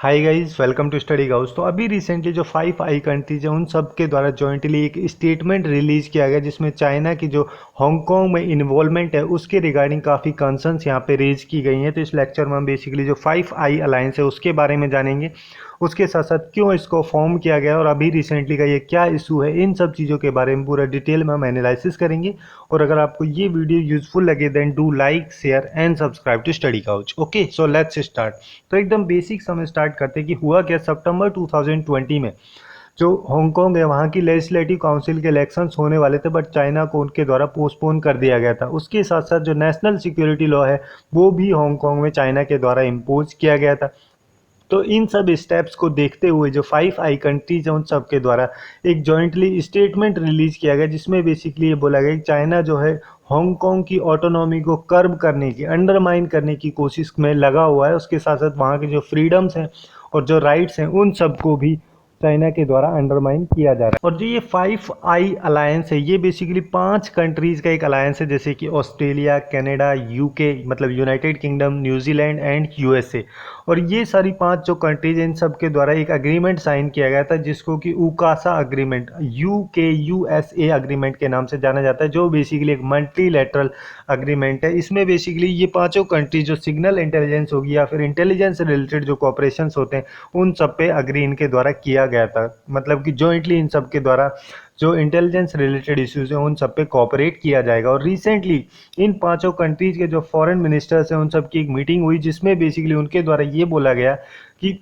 Hi guys, welcome to Study House. तो अभी recently जो 5 आई कंट्रीज हैं उन सब के द्वारा जॉइंटली एक स्टेटमेंट रिलीज किया गया जिसमें चाइना की जो हांगकांग में इन्वॉल्वमेंट है उसके रिगार्डिंग काफ़ी कंसर्न्स यहाँ पे रेज की गई हैं। तो इस लेक्चर में हम बेसिकली जो 5 आई अलायंस है उसके बारे में जानेंगे, उसके साथ साथ क्यों इसको फॉर्म किया गया और अभी रिसेंटली का ये क्या इशू है, इन सब चीज़ों के बारे में पूरा डिटेल में हम एनालिसिस करेंगे। और अगर आपको ये वीडियो यूजफुल लगे then do like, share and subscribe to Study Couch. Okay, so let's start. तो एकदम बेसिक से हम स्टार्ट करते हैं कि हुआ क्या। सितंबर 2020 में जो हांगकांग है वहाँ की लेजिस्लेटिव काउंसिल के इलेक्शंस होने वाले थे, बट चाइना को उनके द्वारा पोस्टपोन कर दिया गया था। उसके साथ साथ जो नेशनल सिक्योरिटी लॉ है वो भी हांगकांग में चाइना के द्वारा इम्पोज किया गया था। तो इन सब स्टेप्स को देखते हुए जो 5 आई कंट्रीज हैं उन सब के द्वारा एक जॉइंटली स्टेटमेंट रिलीज किया गया जिसमें बेसिकली ये बोला गया कि चाइना जो है हांगकांग की ऑटोनॉमी को कर्ब करने की, अंडरमाइन करने की कोशिश में लगा हुआ है। उसके साथ साथ वहाँ के जो फ्रीडम्स हैं और जो राइट्स हैं उन सबको भी चाइना के द्वारा अंडरमाइन किया जा रहा है। और जो ये 5 आई अलायंस है ये बेसिकली 5 कंट्रीज का एक अलायंस है, जैसे कि ऑस्ट्रेलिया, कनाडा, यूके मतलब United kingdom, New Zealand and USA. और ये सारी 5 जो कंट्रीज हैं इन सब के द्वारा एक अग्रीमेंट साइन किया गया था जिसको कि उकासा अग्रीमेंट, यूएसए अग्रीमेंट के नाम से जाना जाता है, जो बेसिकली एक मल्टीलैटरल अग्रीमेंट है। इसमें बेसिकली ये पांचों कंट्रीज जो सिग्नल इंटेलिजेंस होगी या फिर इंटेलिजेंस से रिलेटेड जो कॉपरेशन होते हैं उन सब पे अग्री इनके द्वारा किया गया था। मतलब कि जॉइंटली इन सब के द्वारा जो इंटेलिजेंस रिलेटेड इश्यूज हैं उन सब पे कॉपरेट किया जाएगा। और रिसेंटली इन पांचों कंट्रीज के जो फॉरेन मिनिस्टर्स हैं उन सब की एक मीटिंग हुई जिसमें बेसिकली उनके द्वारा ये बोला गया कि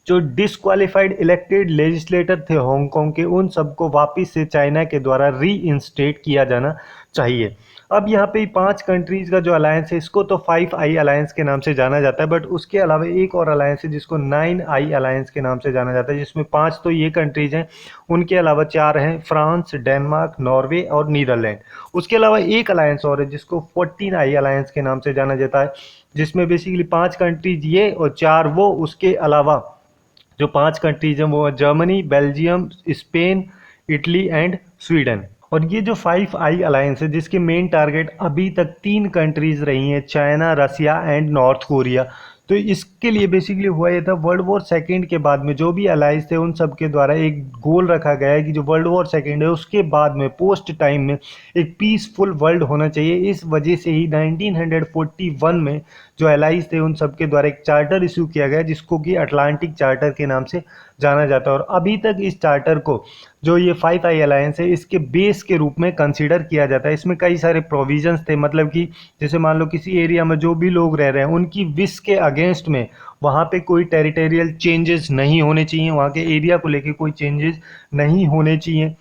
जो डिसक्वालिफाइड इलेक्टेड लेजिस्लेटर थे हांगकांग के उन सबको वापस से चाइना के द्वारा री इंस्टेट किया जाना चाहिए। अब यहाँ पे 5 कंट्रीज का जो अलायंस है इसको तो 5 आई अलायंस के नाम से जाना जाता है, बट उसके अलावा एक और अलायंस है जिसको 9 आई अलायंस के नाम से जाना जाता है, जिसमें 5 तो ये कंट्रीज हैं, उनके अलावा 4 हैं फ्रांस, डेनमार्क, नॉर्वे और नीदरलैंड। उसके अलावा एक अलायंस और है जिसको 14 आई अलायंस के नाम से जाना जाता है, जिसमें बेसिकली 5 कंट्रीज ये और 4 वो। उसके अलावा जो 5 कंट्रीज हैं वो Germany, Belgium, Spain, Italy and Sweden. और ये जो 5 आई अलायंस है जिसके मेन टारगेट अभी तक 3 कंट्रीज रही हैं, China, Russia and North Korea. तो इसके लिए बेसिकली हुआ ये था, वर्ल्ड वॉर सेकेंड के बाद में जो भी अलायंस थे उन सब के द्वारा एक गोल रखा गया है कि जो वर्ल्ड वॉर सेकेंड है उसके बाद में पोस्ट टाइम में एक पीसफुल वर्ल्ड होना चाहिए। इस वजह से ही 1941 में जो एलाइज थे उन सब के द्वारा एक चार्टर इशू किया गया जिसको कि अटलांटिक चार्टर के नाम से जाना जाता है। और अभी तक इस चार्टर को जो ये 5 आई अलायंस है इसके बेस के रूप में कंसीडर किया जाता है। इसमें कई सारे प्रोविजंस थे, मतलब कि जैसे मान लो किसी एरिया में जो भी लोग रह रहे हैं उनकी विश के अगेंस्ट में वहाँ पे कोई टेरिटोरियल चेंजेस नहीं होने चाहिए, वहाँ के एरिया को लेके कोई चेंजेस नहीं होने चाहिए।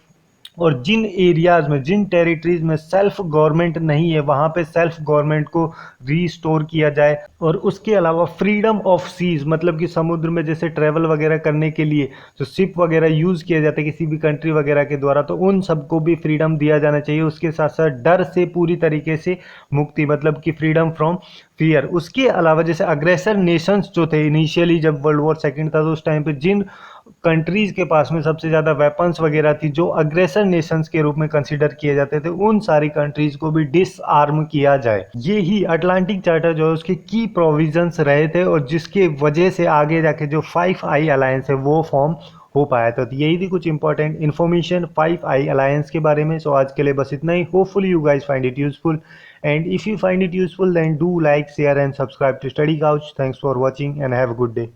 और जिन एरियाज में, जिन टेरिटरीज में सेल्फ गवर्नमेंट नहीं है वहाँ पे सेल्फ गवर्नमेंट को रीस्टोर किया जाए। और उसके अलावा फ्रीडम ऑफ सीज, मतलब कि समुद्र में जैसे ट्रैवल वगैरह करने के लिए जो शिप वगैरह यूज़ किया जाता है किसी भी कंट्री वगैरह के द्वारा, तो उन सबको भी फ्रीडम दिया जाना चाहिए। उसके साथ साथ डर से पूरी तरीके से मुक्ति, मतलब कि फ्रीडम फ्रॉम फियर। उसके अलावा जैसे अग्रेसर नेशंस जो थे इनिशियली जब वर्ल्ड वॉर सेकेंड था तो उस टाइम पे जिन कंट्रीज के पास में सबसे ज़्यादा वेपन्स वगैरह थी जो अग्रेसर नेशंस के रूप में कंसीडर किए जाते थे, उन सारी कंट्रीज को भी डिसआर्म किया जाए। ये ही अटलांटिक चार्टर जो है उसके की प्रोविजंस रहे थे और जिसके वजह से आगे जाके जो 5 आई अलायंस है वो फॉर्म हो पाया था। तो यही थी कुछ इंपॉर्टेंट इन्फॉर्मेशन 5 आई अलायंस के बारे में। सो आज के लिए बस इतना ही। Hopefully you guys find it useful, and if you find it useful then do like, share and subscribe to study couch. Thanks for watching and have a good day.